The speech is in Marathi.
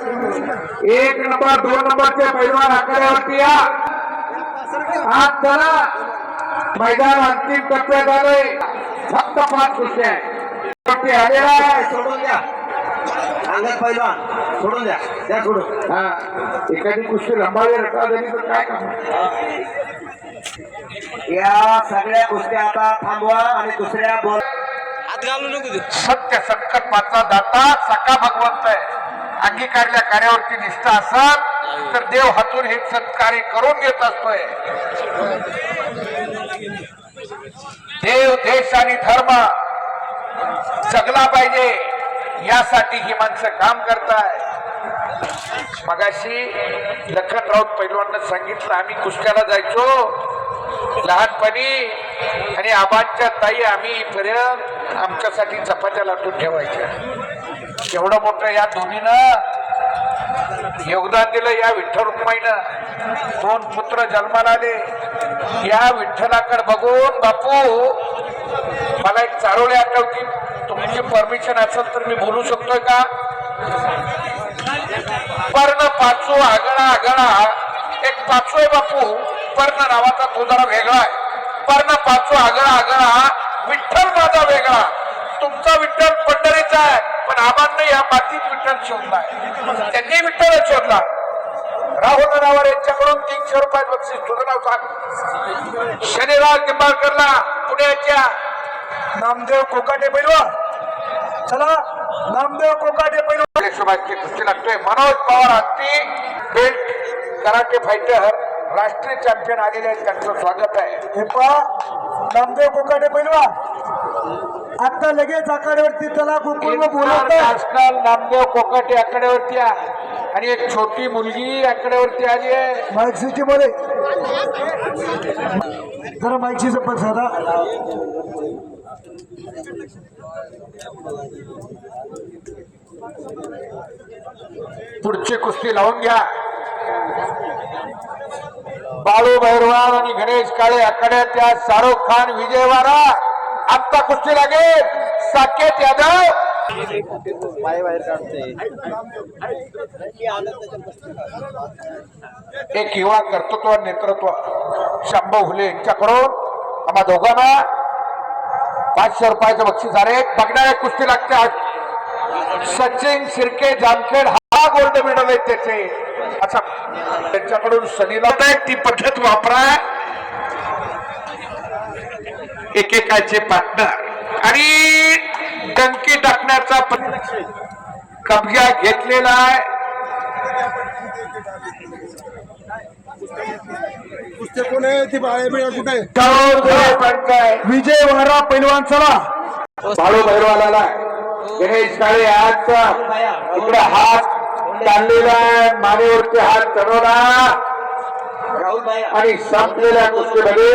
एक नंबर 2 नंबरचे पैलवान आकड्यावरती या. आज चला मैदान अंतिम टप्प्यात आले. फक्त 5 कुस्त्या आलेला आहे. सोडून द्या अंगद पैलवान सोडून द्या त्या सोडून. हा एखादी कुस्ती लंबावी रटा झाली तर काय काम. या सगळ्या कुस्त्या आता थांबवा आणि दुसऱ्या बॉल हात घालू नको. सत्य संकल्पाचा दाता सखा भगवंत आहे. अंगीकारल्या कार्यावरती निष्ठा असत तर देव हातून हे सत्कार्य करून घेत असतोय. देव देश आणि धर्म जगला पाहिजे यासाठी ही माणसं काम करताय. मगाशी लखन राऊत पैलवानांना सांगितलं आम्ही कुस्त्याला जायचो लहानपणी आणि आबांच्या ताई आम्ही इथपर्यंत आमच्यासाठी चपात्या लाटून ठेवायच्या. एवढं मोठं या दोन्हीनं योगदान दिलं. या विठ्ठल रुक्माईनं 2 पुत्र जन्माला आले. या विठ्ठलाकडे बघून बापू मला एक चारोळी आठवती. तुमची परमिशन असेल तर मी बोलू शकतोय का. पर्ण पाचू आगळा आगळा एक पाचू आहे बापू. पर्ण नावाचा तो जरा वेगळा आहे. पर्ण पाचू आगळा आगळा विठ्ठल माझा वेगळा. तुमचा विठ्ठल पंढरीचा आहे पण आबांना या मातीत विठ्ठल शोधलाय. त्यांनी विठ्ठल शोधला. राहुल रावर यांच्याकडून 300 रुपये बक्षीस. तुझं नाव सांग. शनिराज निंबाळकरला पुण्याच्या नामदेव कोकाटे पैलवान. चला नामदेव कोकाटे पैलवान सुभाषची कुस्ती लागतोय. मनोज पवार हत्ती बेल्ट कराटे फायटर राष्ट्रीय चॅम्पियन आलेले आहेत. त्यांचं स्वागत आहे. हे पहा नामदेव कोकाटे पैलवान आता लगेच आखाड्यावरती त्याला गोकुळ बोलवत नॅशनल नामदेव कोकाटे आकड्यावरती आणि एक छोटी मुलगी आकड्यावरती आली आहे. माईकसीची बोले जरा माईकची जपत साधा. पुढची कुस्ती लावून घ्या. बाळू भैरवान आणि गणेश काळे आकड्यात त्या शाहरुख खान विजयवाडा आत्ता कुस्ती लागेल. साकेत यादव पाय बाहेर काढते. एक युवा कर्तृत्व नेतृत्व शंभू हुले यांच्याकडून आम्हा दोघांना 500 रुपयाचं बक्षीस आहे. बघणाऱ्या कुस्ती लागते. सचिन शिर्के जामखेड हा गोल्ड मेडल आहे त्याचे. अच्छा त्यांच्याकडून सनीला ती पद्धत वापरा. एकेकाचे पार्टनर आणि टंकी टाकण्याचा कब्जा घेतलेला आहे. कुस्ते कोण आहे ती कुठे विजयवाडा पैलवान. चला बाळू भैरवाला गणेश काळे आज इकडे हात ताणलेला आहे. मानेवरती हात चढवला राहुल भाई आणि संपलेल्या कुस्तीमध्ये